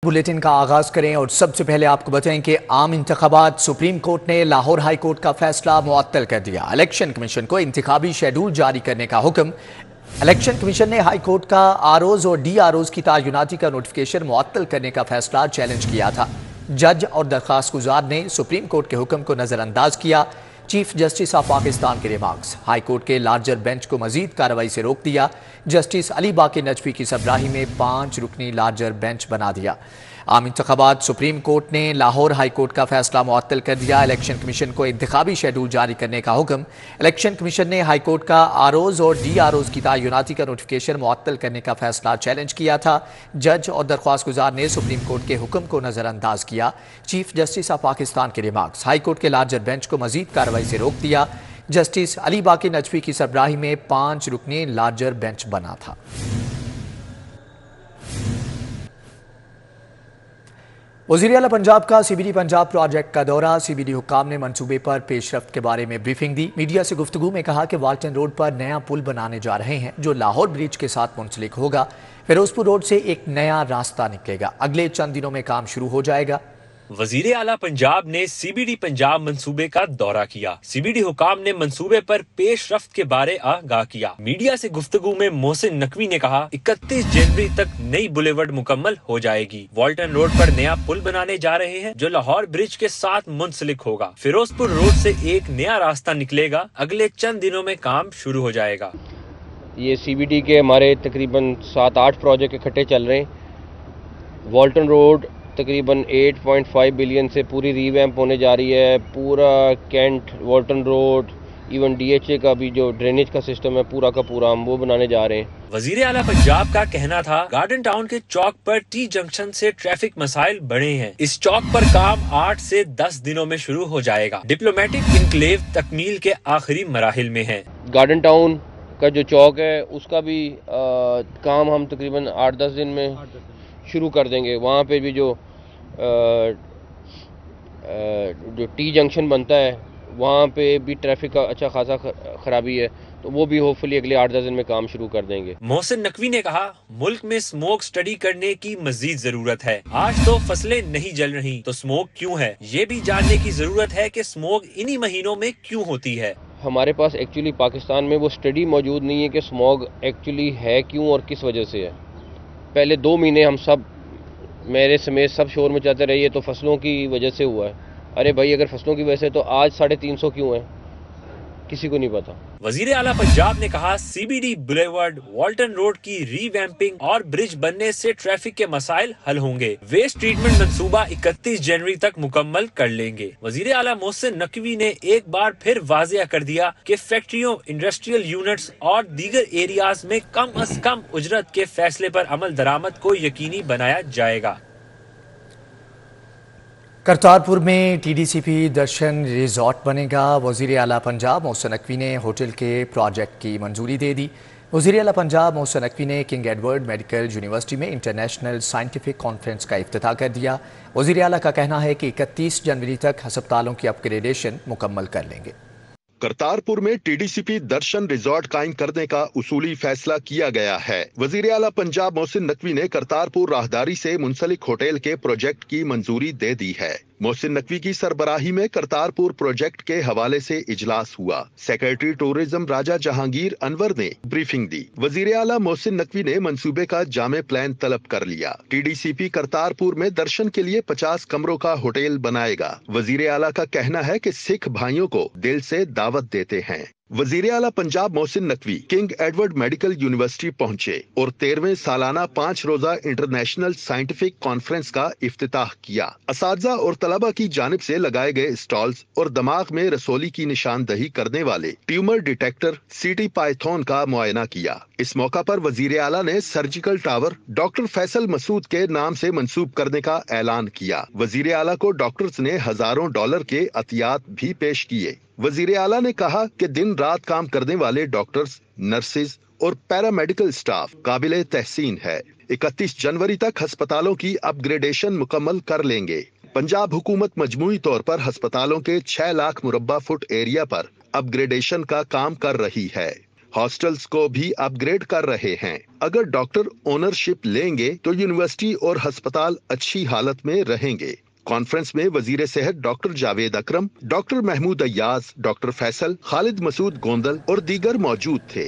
Bulletin का आगाज करें और सबसे पहले आपको बताएं कि आम इंतखाबात सुप्रीम कोर्ट ने लाहौर हाई कोर्ट का फैसला मुअत्तल कर दिया। इलेक्शन कमीशन को इंतखाबी शेड्यूल जारी करने का हुक्म। इलेक्शन कमीशन ने हाई कोर्ट का आरओज और डीआरओज की तैनाती का नोटिफिकेशन मुअत्तल करने का फैसला चैलेंज किया था। जज और दरखास्त गुजार ने सुप्रीम कोर्ट के हुक्म को नजरअंदाज किया। चीफ जस्टिस ऑफ पाकिस्तान के रिमार्क्स। हाई कोर्ट के लार्जर बेंच को मजीद कार्रवाई से रोक दिया। जस्टिस अली बाकी नजफी की सरबराही में 5 रुकनी लार्जर बेंच बना दिया। आम इंतखाबात सुप्रीम कोर्ट ने लाहौर हाई कोर्ट का फैसला मुअत्तल कर दिया। इलेक्शन कमीशन को इंतखाबी शेड्यूल जारी करने का हुक्म। इलेक्शन कमीशन ने हाई कोर्ट का आरओज और डीआरओज की तैनाती का नोटिफिकेशन मुअत्तल करने का फैसला चैलेंज किया था। जज और दरख्वास्त गुजार ने सुप्रीम कोर्ट के हुक्म को नजरअंदाज किया। चीफ जस्टिस ऑफ पाकिस्तान के रिमार्क्स। हाई कोर्ट के लार्जर बेंच को मजीद कार्रवाई से रोक दिया। जस्टिस अली बाकी नजफी की सरबराही में 5 रुकनी लार्जर बेंच बना था। वज़ीर आला पंजाब का सीबीडी पंजाब प्रोजेक्ट का दौरा। सीबीडी हुक्काम ने मंसूबे पर पेशरफ्त के बारे में ब्रीफिंग दी। मीडिया से गुफ्तगू में कहा कि वाल्टन रोड पर नया पुल बनाने जा रहे हैं जो लाहौर ब्रिज के साथ मुंसलिक होगा। फिरोजपुर रोड से एक नया रास्ता निकलेगा। अगले चंद दिनों में काम शुरू हो जाएगा। वजीर आला पंजाब ने सीबीडी पंजाब मंसूबे का दौरा किया। सीबीडी हुकाम ने मंसूबे पर पेशरफ्त के बारे आगाह किया। मीडिया से गुफ्तगू में मोहसिन नकवी ने कहा 31 जनवरी तक नई बुलेवर्ड मुकम्मल हो जाएगी। वाल्टन रोड पर नया पुल बनाने जा रहे हैं जो लाहौर ब्रिज के साथ मुंसलिक होगा। फिरोजपुर रोड से एक नया रास्ता निकलेगा। अगले चंद दिनों में काम शुरू हो जाएगा। ये सीबीडी के हमारे तकरीबन 7-8 प्रोजेक्ट इकट्ठे चल रहे हैं। वाल्टन रोड तकरीबन 8.5 बिलियन से पूरी रीवैम्प होने जा रही है। पूरा Cantt Walton road even DHA का भी जो ड्रेनेज का सिस्टम है पूरा का पूरा हम वो बनाने जा रहे हैं। वजीर आला पंजाब का कहना था गार्डन टाउन के चौक पर टी जंक्शन से ट्रैफिक मसाइल बढ़े हैं। इस चौक पर काम 8 से 10 दिनों में शुरू हो जाएगा। डिप्लोमेटिक इनक्लेव तकमील के आखिरी मराहिल में है। गार्डन टाउन का जो चौक है उसका भी काम हम तकरीबन 8-10 दिन में शुरू कर देंगे। वहाँ पे भी जो टी जंक्शन बनता है वहाँ पे भी ट्रैफिक का अच्छा खासा खराबी है, तो वो भी होपफुली अगले 8-10 दिन में काम शुरू कर देंगे। मोहसिन नकवी ने कहा मुल्क में स्मोक स्टडी करने की मजीद जरूरत है। आज तो फसलें नहीं जल रही तो स्मोक क्यों है, ये भी जानने की जरूरत है कि स्मोक इन्हीं महीनों में क्यों होती है। हमारे पास एक्चुअली पाकिस्तान में वो स्टडी मौजूद नहीं है कि स्मोक एक्चुअली है क्यों और किस वजह से है। पहले 2 महीने हम सब मेरे समेत सब शोर मचाते रहे ये तो फसलों की वजह से हुआ है। अरे भाई अगर फसलों की वजह से तो आज 350 क्यों है, किसी को नहीं पता। वजीर आला पंजाब ने कहा सीबीडी बुलेवर्ड वाल्टन रोड की रीवैम्पिंग और ब्रिज बनने से ट्रैफिक के मसाइल हल होंगे। वेस्ट ट्रीटमेंट मंसूबा 31 जनवरी तक मुकम्मल कर लेंगे। वजीर आला मोहसिन नकवी ने एक बार फिर वाजिया कर दिया कि फैक्ट्रियों, इंडस्ट्रियल यूनिट्स और दीगर एरियाज में कम अज कम उजरत के फैसले पर अमल दरामद को यकीनी बनाया जाएगा। करतारपुर में टीडीसीपी दर्शन रिजॉर्ट बनेगा। वज़ीर आला पंजाब मोहसिन नकवी ने होटल के प्रोजेक्ट की मंजूरी दे दी। वज़ीर आला पंजाब मोहसिन नकवी ने किंग एडवर्ड मेडिकल यूनिवर्सिटी में इंटरनेशनल साइंटिफिक कॉन्फ्रेंस का इफ्तिताह कर दिया। वज़ीर आला का कहना है कि 31 जनवरी तक अस्पतालों की अपग्रेडेशन मुकम्मल कर लेंगे। करतारपुर में टीडीसीपी दर्शन रिजॉर्ट कायम करने का उसूली फैसला किया गया है। वजीर आला पंजाब मोहसिन नकवी ने करतारपुर राहदारी से मुंसलिक होटल के प्रोजेक्ट की मंजूरी दे दी है। मोहसिन नकवी की सरबराही में करतारपुर प्रोजेक्ट के हवाले से इजलास हुआ। सेक्रेटरी टूरिज्म राजा जहांगीर अनवर ने ब्रीफिंग दी। वजीर आला मोहसिन नकवी ने मंसूबे का जामे प्लान तलब कर लिया। टीडीसीपी करतारपुर में दर्शन के लिए 50 कमरों का होटल बनाएगा। वजीर आला का कहना है कि सिख भाइयों को दिल से दावत देते हैं। वजीर आला Punjab Mohsin Naqvi king Edward medical university पहुंचे और 13वें सालाना 5 रोजा इंटरनेशनल साइंटिफिक कॉन्फ्रेंस का इफ्तिताह किया। असातिज़ा और तलबा की जानिब से लगाए गए स्टॉल्स और दिमाग में रसोली की निशानदही करने वाले ट्यूमर डिटेक्टर सीटी पाइथन का मुआयना किया। इस मौका पर वजीर आला ने surgical tower doctor Faisal Masood के नाम से मंसूब करने का ऐलान किया। वजीर आला को डॉक्टर्स ने हजारों डॉलर के अतियात भी पेश किए। वजीर आला ने कहा कि दिन रात काम करने वाले डॉक्टर्स, नर्सेज और पैरामेडिकल स्टाफ काबिले तहसीन है। 31 जनवरी तक अस्पतालों की अपग्रेडेशन मुकम्मल कर लेंगे। पंजाब हुकूमत मजमूई तौर पर अस्पतालों के 6 लाख मुरब्बा फुट एरिया पर अपग्रेडेशन का काम कर रही है। हॉस्टल्स को भी अपग्रेड कर रहे हैं। अगर डॉक्टर ओनरशिप लेंगे तो यूनिवर्सिटी और अस्पताल अच्छी हालत में रहेंगे। कॉन्फ्रेंस में वजीर सेहत डॉक्टर जावेद अकरम, डॉक्टर महमूद अय्याज, डॉक्टर फैसल, खालिद मसूद गोंदल और दीगर मौजूद थे।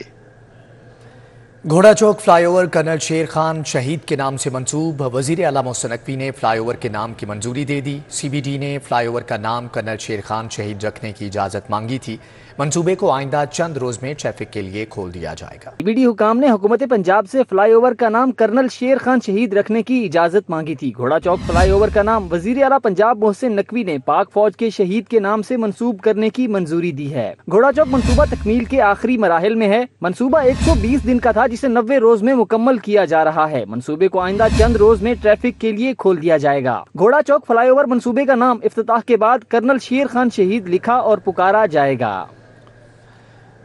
घोड़ा चौक फ्लाईओवर कर्नल शेर खान शहीद के नाम से मंसूब, वजीर आला मोहसिन नकवी ने फ्लाईओवर के नाम की मंजूरी दे दी। CBD ने फ्लाईओवर का नाम कर्नल शेर खान शहीद रखने की इजाज़त मांगी थी। मंसूबे को आइंदा चंद रोज में ट्रैफिक के लिए खोल दिया जाएगा। CBD हुकाम ने हुकूमत पंजाब से फ्लाईओवर का नाम कर्नल शेर खान शहीद रखने की इजाज़त मांगी थी। घोड़ा चौक फ्लाईओवर का नाम वजीर आला पंजाब मोहसिन नकवी ने पाक फौज के शहीद के नाम से मंसूब करने की मंजूरी दी है। घोड़ा चौक मंसूबा तकमील के आखिरी मराहिल में है। मंसूबा 120 दिन का था जिसे 90 रोज में मुकम्मल किया जा रहा है। मंसूबे को आइंदा चंद रोज में ट्रैफिक के लिए खोल दिया जाएगा। घोड़ा चौक फ्लाईओवर मंसूबे का नाम इफ्तिताह के बाद कर्नल शेर खान शहीद लिखा और पुकारा जाएगा।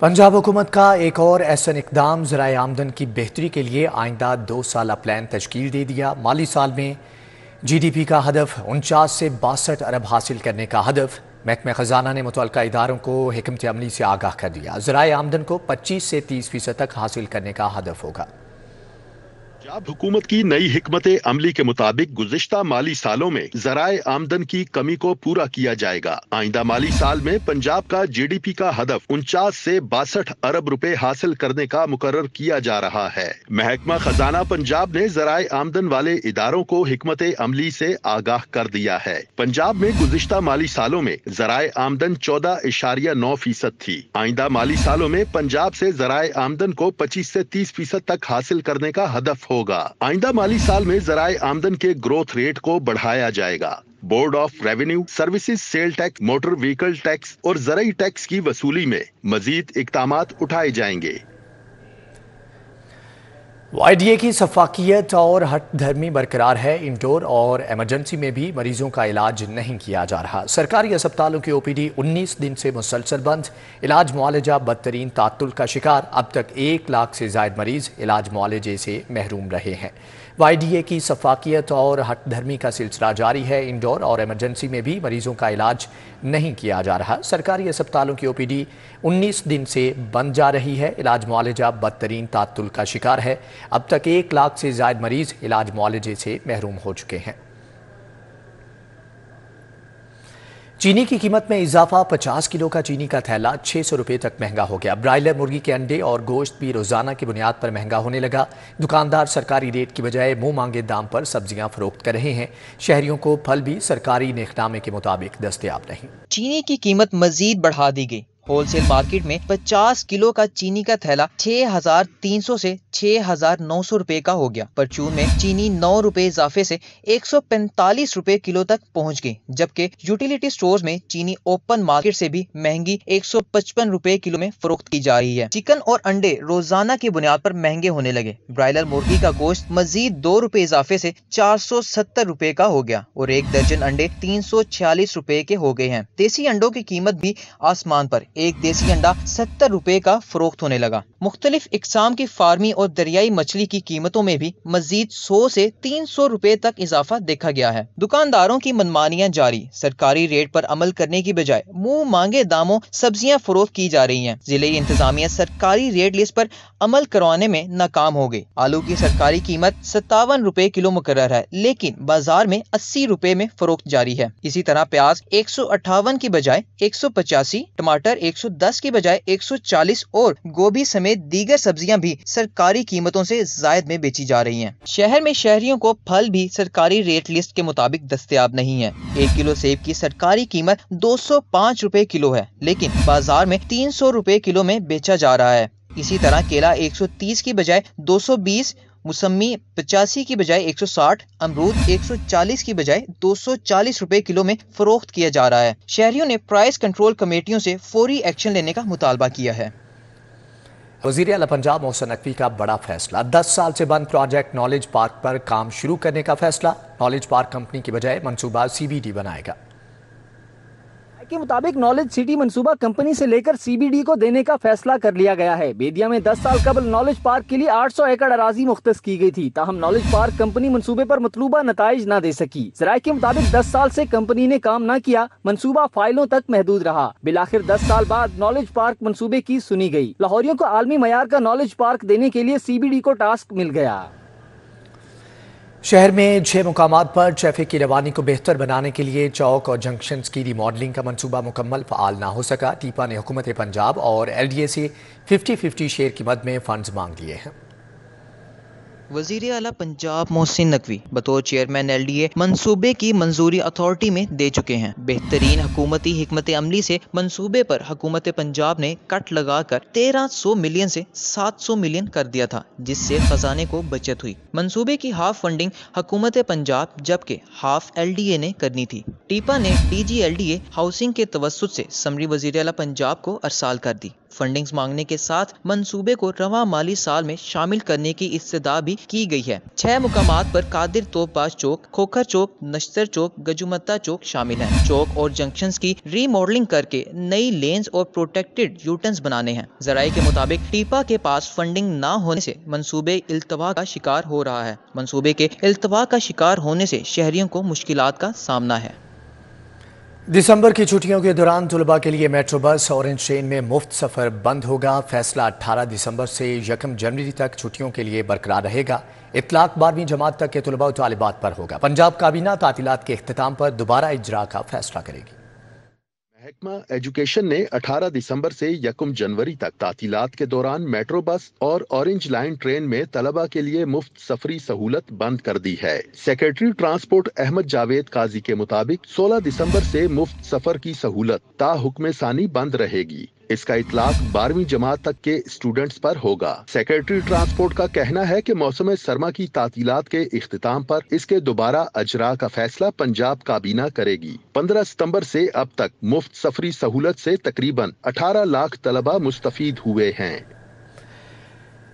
पंजाब हुकूमत का एक और ऐसा इकदाम ज़राए आमदन की बेहतरी के लिए आइंदा 2 साला प्लान तश्कील दे दिया। माली साल में GDP का हदफ 49 से 62 अरब हासिल करने का हदफ। महकमे खजाना ने मुतल्लिका इदारों को हिकमत अमली से आगाह कर दिया। ज़राए आमदन को 25 से 30% तक हासिल करने का हदफ होगा। पंजाब हुकूमत की नई हिकमत अमली के मुताबिक गुज़िश्ता माली सालों में ज़राए आमदन की कमी को पूरा किया जाएगा। आइंदा माली साल में पंजाब का GDP का हदफ 49 से 62 अरब रुपए हासिल करने का मुकर्रर किया जा रहा है। महकमा खजाना पंजाब ने ज़राए आमदन वाले इदारों को हिकमत अमली से आगाह कर दिया है। पंजाब में गुज़िश्ता माली सालों में ज़राए आमदन 14.9% थी। आइंदा माली सालों में पंजाब से ज़राए आमदन को 25 से 30% तक हासिल करने का हदफ होगा। आइंदा माली साल में ज़राए आमदन के ग्रोथ रेट को बढ़ाया जाएगा। Board of revenue services sale tax, motor vehicle tax और ज़राई टैक्स की वसूली में मजीद इक़दामात उठाए जाएंगे। YDA की शफ़ाकियत और हट धर्मी बरकरार है। इंडोर और एमरजेंसी में भी मरीजों का इलाज नहीं किया जा रहा। सरकारी अस्पतालों की OPD 19 दिन से मुसलसल बंद। इलाज मुआलजा बदतरीन तातुल का शिकार। अब तक 1 लाख से ज़ायद मरीज इलाज मुआलजे से महरूम रहे हैं। YDA की शफ़ाकियत और हट धर्मी का सिलसिला जारी है। इंडोर और एमरजेंसी में भी मरीजों का इलाज नहीं किया जा रहा। सरकारी अस्पतालों की OPD 19 दिन से बंद जा रही है। इलाज मुआलजा बदतरीन तातुल का शिकार है। अब तक 1 लाख से ज़ायद मरीज इलाज मुआलजे से महरूम हो चुके हैं। चीनी की कीमत में इजाफा। 50 किलो का चीनी का थैला 600 रुपये तक महंगा हो गया। ब्रायलर मुर्गी के अंडे और गोश्त भी रोजाना की बुनियाद पर महंगा होने लगा। दुकानदार सरकारी रेट की बजाय मुंह मांगे दाम पर सब्जियां फरोख्त कर रहे हैं। शहरियों को फल भी सरकारी नेखनामे के मुताबिक दस्तयाब नहीं। चीनी की कीमत मजीद बढ़ा दी गई। होलसेल मार्केट में 50 किलो का चीनी का थैला 6,300 से 6,900 रुपए का हो गया। परचून में चीनी 9 रुपए इजाफे से 145 रुपए किलो तक पहुंच गई, जबकि यूटिलिटी स्टोर्स में चीनी ओपन मार्केट से भी महंगी 155 रुपए किलो में फरोख्त की जा रही है। चिकन और अंडे रोजाना की बुनियाद पर महंगे होने लगे। ब्रायलर मुर्गी का गोश्त मजीद 2 रुपए इजाफे से 470 रुपए का हो गया और 1 दर्जन अंडे 346 रुपए के हो गए हैं। देसी अंडों की कीमत भी आसमान पर। एक देसी अंडा 70 रुपए का फरोख्त होने लगा। मुख्तलिफ इकसाम की फार्मी और दरियाई मछली की कीमतों में भी मजीद 100 से 300 रुपए तक इजाफा देखा गया है। दुकानदारों की मनमानियां जारी। सरकारी रेट पर अमल करने की बजाय मुंह मांगे दामों सब्जियां फरोख्त की जा रही हैं। जिले इंतजामिया सरकारी रेट लिस्ट पर अमल करवाने में नाकाम हो गई। आलू की सरकारी कीमत 57 रुपए किलो मुकर्रर है, लेकिन बाजार में 80 रुपए में फरोख्त जारी है। इसी तरह प्याज 158 की बजाय 185, टमाटर 110 की बजाय 140 और गोभी समेत दीगर सब्जियां भी सरकारी कीमतों से जायद में बेची जा रही हैं। शहर में शहरियों को फल भी सरकारी रेट लिस्ट के मुताबिक दस्तयाब नहीं है। 1 किलो सेब की सरकारी कीमत 205 रुपए किलो है, लेकिन बाजार में 300 रुपए किलो में बेचा जा रहा है। इसी तरह केला 130 की बजाय 220, मुसम्मी 85 की बजाय 160, अमरूद 140 की बजाय 240 रुपए किलो में फरोख्त किया जा रहा है। शहरियों ने प्राइस कंट्रोल कमेटियों से फौरी एक्शन लेने का मुतालबा किया है। वज़ीर आला पंजाब मोहसिन नकवी का बड़ा फैसला। 10 साल से बंद प्रोजेक्ट नॉलेज पार्क पर काम शुरू करने का फैसला। नॉलेज पार्क कंपनी की बजाय मंसूबा CBD बनाएगा। के मुताबिक नॉलेज सिटी मंसूबा कंपनी से लेकर CBD को देने का फैसला कर लिया गया है। बेदिया में 10 साल कबल नॉलेज पार्क के लिए 800 एकड़ अराजी मुख्तस की गई थी, ताहम नॉलेज पार्क कंपनी मंसूबे पर मतलूबा नताइज न दे सकी। ज़राए के मुताबिक 10 साल से कंपनी ने काम न किया, मंसूबा फाइलों तक महदूद रहा। बिलाखिर 10 साल बाद नॉलेज पार्क मंसूबे की सुनी गई। लाहौरियों को आलमी मयार का नॉलेज पार्क देने के लिए CBD को टास्क मिल गया। शहर में 6 मुकामात पर ट्रैफिक की रवानी को बेहतर बनाने के लिए चौक और जंक्शंस की रिमॉडलिंग का मंसूबा मुकम्मल फ़ाल ना हो सका। टीपा ने हुकूमत पंजाब और LDA से 50-50 शेयर की मद में फंड्स मांग लिए हैं। वज़ीर आला पंजाब मोहसिन नकवी बतौर चेयरमैन LDA मंसूबे की मंजूरी अथॉरिटी में दे चुके हैं। बेहतरीन हुकूमती हिकमत अमली से मंसूबे पर हुकूमत पंजाब ने कट लगाकर 1300 मिलियन से 700 मिलियन कर दिया था, जिससे खजाने को बचत हुई। मंसूबे की हाफ फंडिंग हुकूमत पंजाब जबकि हाफ LDA ने करनी थी। टीपा ने DG LDA हाउसिंग के तवस्सुत से समरी वज़ीर आला पंजाब को अरसाल कर दी। फंडिंग्स मांगने के साथ मंसूबे को रवा माली साल में शामिल करने की इस्तदा भी की गई है। 6 मुकामात पर कादिर तोपबाज चौक, खोखर चौक, नश्तर चौक, गजुमत्ता चौक शामिल हैं। चौक और जंक्शंस की रीमॉडलिंग करके नई लेन्स और प्रोटेक्टेड यूटर्न्स बनाने हैं। जराये के मुताबिक टीपा के पास फंडिंग ना होने से मंसूबे इल्तवा का शिकार हो रहा है। मंसूबे के इल्तवा का शिकार होने से शहरियों को मुश्किलात का सामना है। दिसंबर की छुट्टियों के दौरान तलबा के लिए मेट्रो बस ऑरेंज ट्रेन में मुफ्त सफ़र बंद होगा। फैसला 18 दिसंबर से 1 जनवरी तक छुट्टियों के लिए बरकरार रहेगा। इतलाक 12वीं जमात तक के तलबा और तालिबात पर होगा। पंजाब काबीना तातीलात के इख्तिताम पर दोबारा इजरा का फैसला करेगी। महकमा एजुकेशन ने 18 दिसंबर से 1 जनवरी तक तातीलात के दौरान मेट्रो बस और ऑरेंज लाइन ट्रेन में तलबा के लिए मुफ्त सफरी सहूलत बंद कर दी है। सेक्रेटरी ट्रांसपोर्ट अहमद जावेद काजी के मुताबिक 16 दिसंबर से मुफ्त सफर की सहूलत ता हुक्म सानी बंद रहेगी। इसका इतलाक 12वीं जमात तक के स्टूडेंट्स पर होगा। सेक्रेटरी ट्रांसपोर्ट का कहना है कि मौसम सरमा की तातीलात के इख्तिताम पर इसके दोबारा अजरा का फैसला पंजाब काबीना करेगी। 15 सितंबर से अब तक मुफ्त सफरी सहूलत से तकरीबन 18 लाख तलबा मुस्तफीद हुए हैं।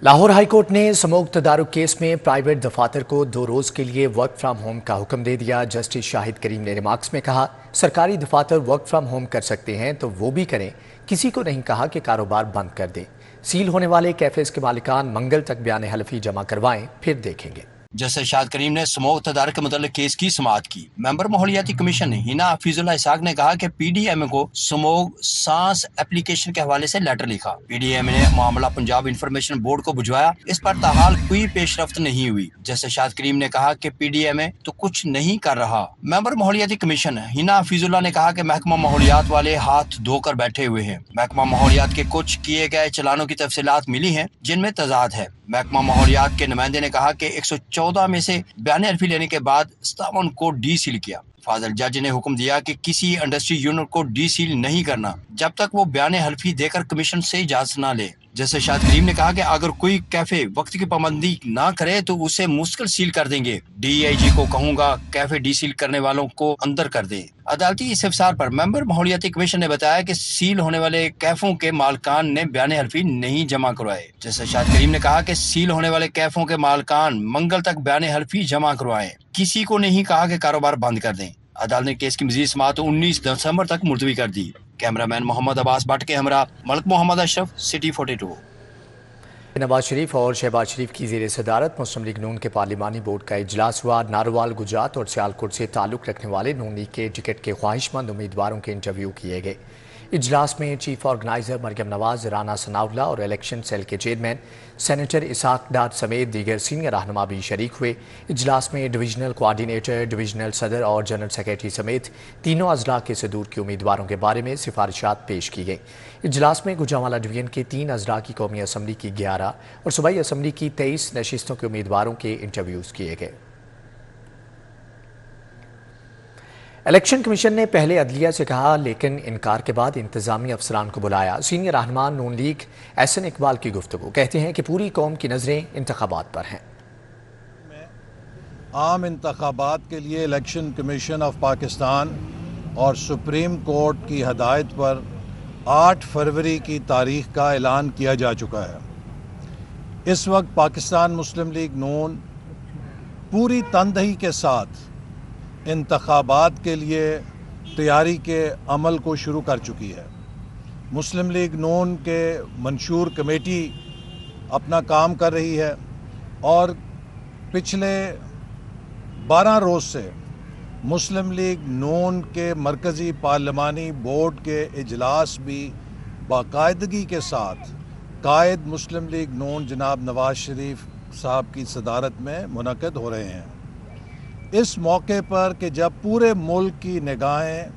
लाहौर हाई कोर्ट ने समूह तदारुक केस में प्राइवेट दफातर को 2 रोज के लिए वर्क फ्रॉम होम का हुक्म दे दिया। जस्टिस शाहिद करीम ने रिमार्क्स में कहा, सरकारी दफातर वर्क फ्रॉम होम कर सकते हैं तो वो भी करें, किसी को नहीं कहा कि कारोबार बंद कर दें। सील होने वाले कैफेज के मालिकान मंगल तक बयान हलफी जमा करवाएं, फिर देखेंगे। जस्टिस शाहिद करीम ने समूह तदारक के मुतल्लिक केस की समाअत की। मेंबर माहौलियाती कमीशन हिना हफीजुल्लाह इसाक ने कहा कि PDMA को समूह सांस एप्लीकेशन के हवाले से लेटर लिखा। PDMA ने मामला पंजाब इंफॉर्मेशन बोर्ड को भिजवाया। इस पर ताहाल कोई पेशरफ्त नहीं हुई। जस्टिस शाहिद करीम ने कहा कि PDMA तो कुछ नहीं कर रहा। मेंबर माहौलियाती कमीशन हिना हफीजुल्लाह ने कहा कि महकमा माहौलियात वाले हाथ धोकर बैठे हुए हैं। महकमा माहौलियात के कुछ किए गए चलानों की तफसीलात मिली हैं जिनमें तजाद है। महकमा माहौलियात के नुमाइंदे ने कहा कि 114 में से बयान हल्फी लेने के बाद 57 को डी सील किया। फाजल जज ने हुक्म दिया कि किसी इंडस्ट्री यूनिट को डी सील नहीं करना जब तक वो बयान हल्फी देकर कमीशन से इजाजत न ले। जैसे शाहिद करीम ने कहा कि अगर कोई कैफे वक्त की पाबंदी ना करे तो उसे मुश्किल सील कर देंगे। DIG को कहूंगा कैफे डी सील करने वालों को अंदर कर दे। अदालती इस्तफसार पर मेंबर माहौलियाती कमीशन ने बताया कि सील होने वाले कैफों के मालकान ने बयान हल्फी नहीं जमा करवाए। जैसे शाहिद करीम ने कहा कि सील होने वाले कैफों के मालकान मंगल तक बयान हल्फी जमा करवाएं, किसी को नहीं कहा कि कारोबार बंद कर दें। अदालत ने केस की मजीद समाअत 19 दिसंबर तक मुलतवी कर दी। कैमरामैन मोहम्मद अब्बास भट्ट के हमरा मलिक मोहम्मद अशरफ, सिटी 42। नवाज शरीफ और शहबाज शरीफ की ज़ेर सदारत मुस्लिम लीग नून के पार्लिमानी बोर्ड का इजलास हुआ। नारोवाल, गुजरात और सियालकोट से ताल्लुक़ रखने वाले नून लीग के टिकट के ख्वाहिशमंद उम्मीदवारों के इंटरव्यू किए गए। इजलास में चीफ ऑर्गेनाइजर मरियम नवाज, राना सनाउल्लाह और इलेक्शन सेल के चेयरमैन सेनेटर इसाक डार समेत दीगर सीनियर रहनुमा भी शरीक हुए। इजलास में डिविजनल कोआर्डिनेटर, डिविजनल सदर और जनरल सेक्रेटरी समेत तीनों अजला के सदूर के उम्मीदवारों के बारे में सिफारिशात पेश की गई। इजलास में गुजरांवाला डिवीजन के 3 अजला की कौमी असम्बली की 11 और सूबाई असम्बली की 23 नशिस्तों के उम्मीदवारों के इंटरव्यूज़ किए गए। इलेक्शन कमीशन ने पहले अदलिया से कहा, लेकिन इनकार के बाद इंतजामी अफसरान को बुलाया। सीनियर रहनुमा नून लीग एहसन इकबाल की गुफ्तगू, कहते हैं कि पूरी कौम की नज़रें इंतखाबात पर हैं। आम इंतखाबात के लिए इलेक्शन कमीशन ऑफ पाकिस्तान और सुप्रीम कोर्ट की हदायत पर 8 फरवरी की तारीख का ऐलान किया जा चुका है। इस वक्त पाकिस्तान मुस्लिम लीग नून पूरी तनदही के साथ इंतखाबात के लिए तैयारी के अमल को शुरू कर चुकी है। मुस्लिम लीग नून के मंशूर कमेटी अपना काम कर रही है और पिछले 12 रोज़ से मुस्लिम लीग नून के मरकज़ी पार्लिमानी बोर्ड के इजलास भी बाकायदगी के साथ कायद मुस्लिम लीग नून जनाब नवाज शरीफ साहब की सदारत में मुनक़द हो रहे हैं। इस मौके पर कि जब पूरे मुल्क की निगाहें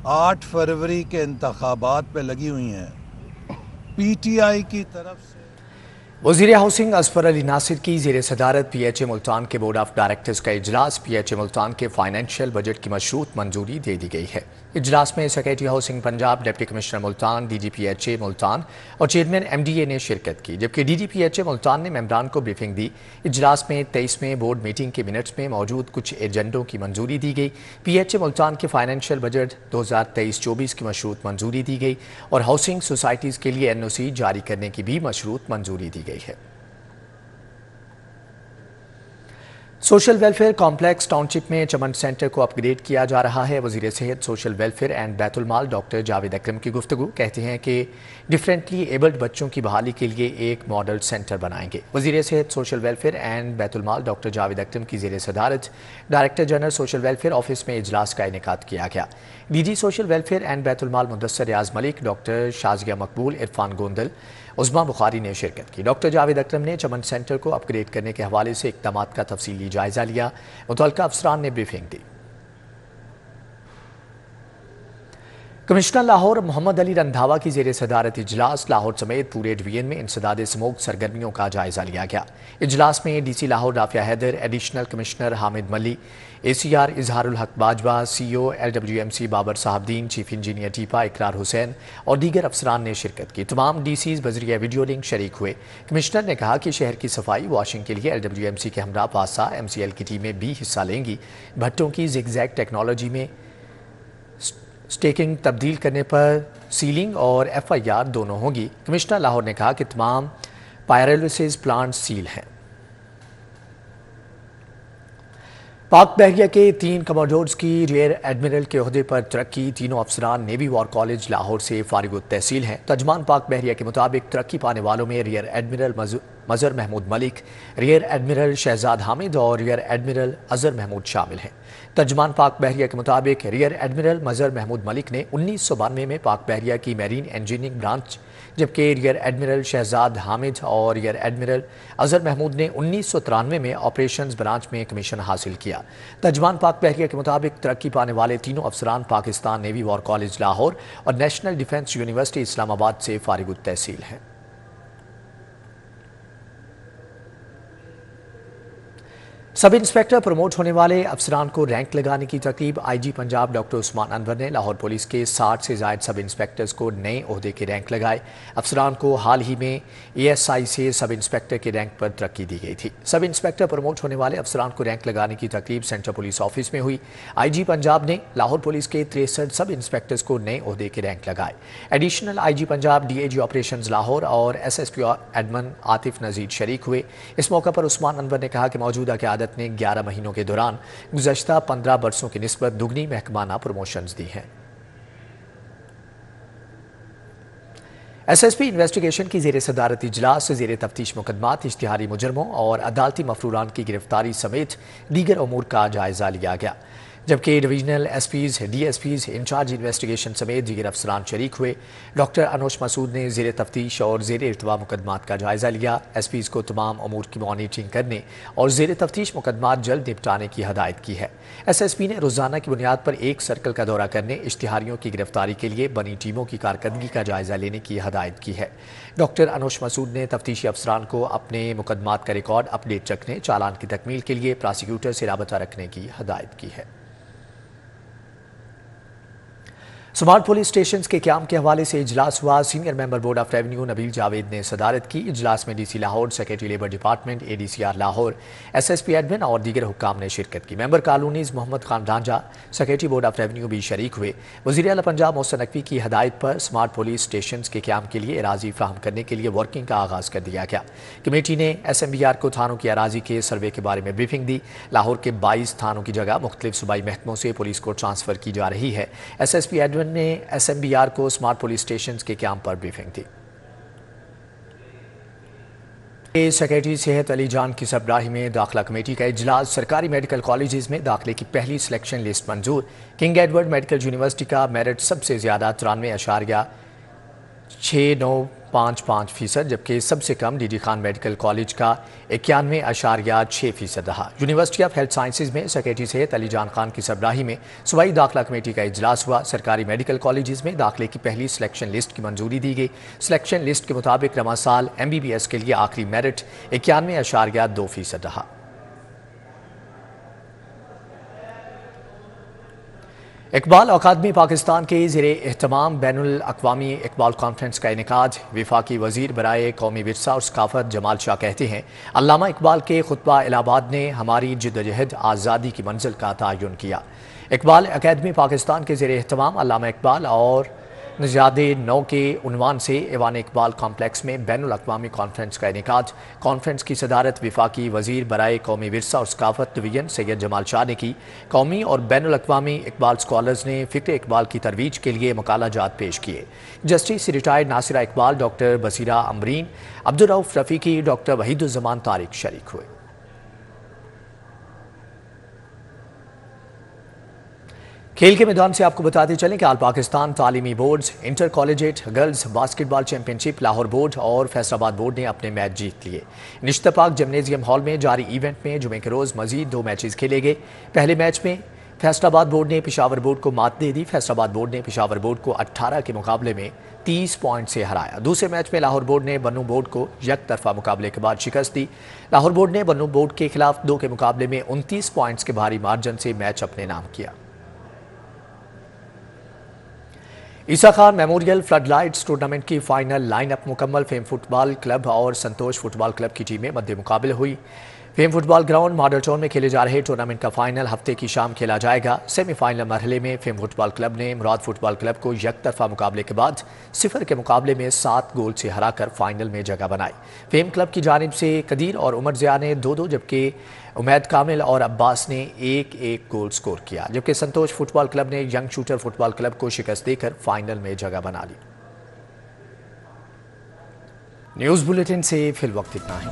8 फरवरी के इंतखाबात पे लगी हुई हैं, PTI की तरफ से वज़ीर हाउसिंग असफर अली नासिर की ज़ेर सदारत PHA मुल्तान के बोर्ड ऑफ डायरेक्टर्स का इजलास PHA मुल्तान के फाइनेंशियल बजट की मशरूत मंजूरी दे दी गई है। इजलास में secretary housing Punjab, deputy commissioner Multan, DG PHA Multan और चेयरमैन MDA ने शिरकत की, जबकि DG PHA मुल्तान ने मेंबरान को ब्रीफिंग दी। इजलास में 23वें बोर्ड मीटिंग के मिनट्स में मौजूद कुछ एजेंडों की मंजूरी दी गई। PHA मुल्तान के फाइनेंशियल बजट 2023-24 की मशरूत मंजूरी दी गई और हाउसिंग सोसाइटीज़ के लिए NOC जारी करने की भी मशरूत मंजूरी दी गई है। सोशल वेलफेयर कॉम्प्लेक्स टाउनशिप में चमन सेंटर को अपग्रेड किया जा रहा है। वज़ीर सेहत, social welfare and Baitul Maal doctor Javed Akram की गुफ्तगू कहते हैं कि डिफरेंटली एबल्ड बच्चों की बहाली के लिए एक मॉडल सेंटर बनाएंगे। वज़ीर सेहत, social welfare and Baitul Maal doctor Javed Akram की ज़ेर सदारत director general social welfare office में इजलास का इनेकाद किया गया। DG social welfare and Baitul Maal Mudassar Riaz Malik, doctor Shazia Maqbool, Irfan Gondal, उस्मा बुखारी ने शिरकत की। डॉक्टर जावेद अकरम ने चमन सेंटर को अपग्रेड करने के हवाले से इक़दामात का तफसीली जायजा लिया। मुतल्लिका अफसरान ने ब्रीफिंग दी। कमिश्नर लाहौर मोहम्मद अली रंधावा की ज़ेर सदारत इजलास लाहौर समेत पूरे डिवीजन में इंसदाद स्मोक सरगर्मियों का जायजा लिया गया। इजलास में DC Lahore Rafia Haider, additional commissioner Hamid Mali, ACR Izharul Haq Bajwa, CO LWMC Babar Sahibdin, chief engineer TEPA Iqrar Hussain और दीगर अफसरान ने शिरकत की। तमाम DCs बजरिया वीडियो लिंक शरीक हुए। कमिश्नर ने कहा कि शहर की सफाई वॉशिंग के लिए LWMC के हमरा पासा MCL की टीमें भी हिस्सा लेंगी। भट्टों की जिगजैग टेक्नोलॉजी में स्टेकिंग तब्दील करने पर सीलिंग और FIR दोनों होगी। कमिश्नर लाहौर ने कहा कि तमाम पायरोलिसिस प्लांट सील हैं। पाक बहरिया के 3 कमांडोज की रियर एडमिरल के ओहदे पर तरक्की। तीनों अफसरान नेवी वॉर कॉलेज लाहौर से फारिग तहसील हैं। तर्जमान पाक बहरिया के मुताबिक तरक्की पाने वालों में rear admiral Mazhar Mahmood Malik, rear admiral Shahzad Hamid और रियर एडमिरल अज़हर महमूद शामिल हैं। तर्जमान पाक बहरिया के मुताबिक रियर एडमिरल मज़र महमूद मलिक ने 1992 में पाक बहरिया की मैरीन इंजीनियरिंग ब्रांच, जबकि रियर एडमिरल शहजाद हामिद और रियर एडमिरल अज़हर महमूद ने 1993 में ऑपरेशंस ब्रांच में कमीशन हासिल किया। तर्जमान पाक बहरिया के मुताबिक तरक्की पाने वाले तीनों अफसरान Pakistan navy war college Lahore और नेशनल डिफेंस यूनिवर्सिटी इस्लामाबाद से फारिग तहसील हैं। सब इंस्पेक्टर प्रमोट होने वाले अफसरान को रैंक लगाने की तकरीब IG पंजाब डॉक्टर उस्मान अनवर ने लाहौर पुलिस के 60 से ज़ायद सब इंस्पेक्टर्स को नए ओहदे के रैंक लगाए। अफसरान को हाल ही में ASI से सब इंस्पेक्टर के रैंक पर तरक्की दी गई थी। सब इंस्पेक्टर प्रमोट होने वाले अफसरान को रैंक लगाने की तकरीब सेंट्रल पुलिस ऑफिस में हुई। IG पंजाब ने लाहौर पुलिस के 63 सब इंस्पेक्टर्स को नए ओहदे के रैंक लगाए। Additional IG Punjab DAG operations Lahore और SSP एडमन आतिफ नजीर शरीक हुए। इस मौके पर उस्मान अनवर ने कहा कि मौजूदा क़यादत ने 11 महीनों के दौरान गुज़श्ता 15 बरसों की निस्बत दुगनी महकमाना प्रमोशंस दी हैं। SSP इन्वेस्टिगेशन की ज़ेर सदारत इजलास ज़ेर तफ्तीश मुकदमात, इश्तिहारी मुजरमों और अदालती मफरूरान की गिरफ्तारी समेत दीगर अमूर का जायजा लिया गया, जबकि divisional SPs, DSPs, incharge investigation समेत दीगर अफसरान शरीक हुए। डॉक्टर अनोश मसूद ने ज़ेर तफ्तीश और ज़ेर इर्तवा मुकदमात का जायजा लिया। SPs को तमाम अमूर की मॉनिटरिंग करने और ज़ेर तफ्तीश मुकदमात जल्द निपटाने की हदायत की है। SSP ने रोज़ाना की बुनियाद पर एक सर्कल का दौरा करने, इश्तिहारियों की गिरफ्तारी के लिए बनी टीमों की कारकर्दगी का जायजा लेने की हदायत की है। डॉक्टर अनोश मसूद ने तफ्तीशी अफसरान को अपने मुकदमात का रिकॉर्ड अपडेट रखने, चालान की तकमील के लिए प्रोसिक्यूटर से राबता रखने की हदायत की है। स्मार्ट पुलिस स्टेशन के क्याम के हवाले से इजलास हुआ। Senior member board of revenue Nabeel Javed ने सदारत की। इजलास में DC Lahore, secretary labour department, ADCR Lahore, SSP admin और दीगर हुक्काम ने शिरकत की। Member colonies Mohammad Khan Ranjha, secretary board of revenue भी शरीक हुए। वज़ीर आला पंजाब मोहसिन नकवी की हदायत पर स्मार्ट पुलिस स्टेशन के क्याम के लिए अराजी फ्राहम करने के लिए वर्किंग का आगाज़ कर दिया गया। कमेटी ने SMBR को थानों की अराजी के सर्वे के बारे में ब्रीफिंग दी। लाहौर के 22 थानों की जगह मुख्तलिफ सूबाई महकमों से पुलिस को ट्रांसफ़र की जा रही है। SSP एडमिन ने SMBR को स्मार्ट पुलिस स्टेशन के क्याम पर ब्रीफिंग दी। सेक्रेटरी सेहत अली जान की सरबराही में दाखिला कमेटी का इजलास। सरकारी मेडिकल कॉलेजेस में दाखिले की पहली सिलेक्शन लिस्ट मंजूर। किंग एडवर्ड मेडिकल यूनिवर्सिटी का मेरिट सबसे ज़्यादा 93.695%, जबकि सबसे कम DD खान मेडिकल कॉलेज का 91.6% रहा। यूनिवर्सिटी ऑफ हेल्थ साइंसेज में सेक्रेटरी सेहत अली जान खान की सरबराही में सूबाई दाखिला कमेटी का इजलास हुआ। सरकारी मेडिकल कॉलेजेस में दाखिले की पहली सिलेक्शन लिस्ट की मंजूरी दी गई। सिलेक्शन लिस्ट के मुताबिक रवा साल MBBS के लिए आखिरी मेरिट 91.2% रहा। इकबाल अकादमी पाकिस्तान के ज़ेरे एहतमाम बैनुल अक़वामी इकबाल कॉन्फ्रेंस का इनेकाद। वफाकी वज़ीर बराए कौमी विरसा और सकाफ़त जमाल शाह कहते हैं, अल्लामा इकबाल के खुतबा इलाहाबाद ने हमारी जिद्दोजहद आज़ादी की मंजिल का तयन किया। इकबाल अकादमी पाकिस्तान के ज़ेरे एहतमाम अल्लामा इकबाल और नज़ादे नौ के उन्वान से ऐवान इकबाल कॉम्प्लेक्स में बैनुल अक़वामी कॉन्फ्रेंस का इनेकाद। कॉन्फ्रेंस की सदारत वफाकी वज़ीर बराए कौमी विरसा और सकाफ़त डिवीज़न सैयद जमाल शाह ने की। कौमी और बैनुल अक़वामी इकबाल स्कॉलर्स ने फ़िक्र इकबाल की तरवीज के लिए मकालाजात पेश किए। Justice retired Nasira Iqbal, doctor Basira Amreen, Abdul Rauf Rafiqui, doctor Waheeduzzaman Tariq शरीक हुए। खेल के मैदान से आपको बताते चलें कि आल पाकिस्तान तालीमी boards, inter collegiate girls basketball championship Lahore board और फैसलाबाद बोर्ड ने अपने मैच जीत लिए। निश्तपाक जिम्नेजियम हॉल में जारी इवेंट में जुमे के रोज़ मजीद 2 मैचेस खेले गए। पहले मैच में फैसलाबाद बोर्ड ने पेशावर बोर्ड को मात दे दी। फैसलाबाद बोर्ड ने पेशावर बोर्ड को 18 के मुकाबले में 30 पॉइंट से हराया। दूसरे मैच में लाहौर बोर्ड ने बन्नू बोर्ड को एक तरफा मुकाबले के बाद शिकस्त दी। लाहौर बोर्ड ने बन्नू बोर्ड के खिलाफ 2 के मुकाबले में 29 पॉइंट्स के भारी मार्जिन से मैच अपने नाम किया। Isa Khan memorial flood lights tournament की फाइनल लाइनअप मुकम्मल। फेम फुटबॉल क्लब और संतोष फुटबॉल क्लब की टीमें मध्य मुकाबले हुई। Fame football ground model town में खेले जा रहे टूर्नामेंट का फाइनल हफ्ते की शाम खेला जाएगा। सेमीफाइनल मरहले में फेम फुटबॉल क्लब ने मुराद फुटबॉल क्लब को एक तरफा मुकाबले के बाद 0 के मुकाबले में 7 गोल से हराकर फाइनल में जगह बनाई। फेम क्लब की जानिब से कदीर और उमर ज़िया ने 2-2, जबकि उमैद कामिल और अब्बास ने 1-1 गोल स्कोर किया। जबकि संतोष फुटबॉल क्लब ने यंग शूटर फुटबॉल क्लब को शिकस्त देकर फाइनल में जगह बना ली। न्यूज़ बुलेटिन से फिल वक्त इतना ही।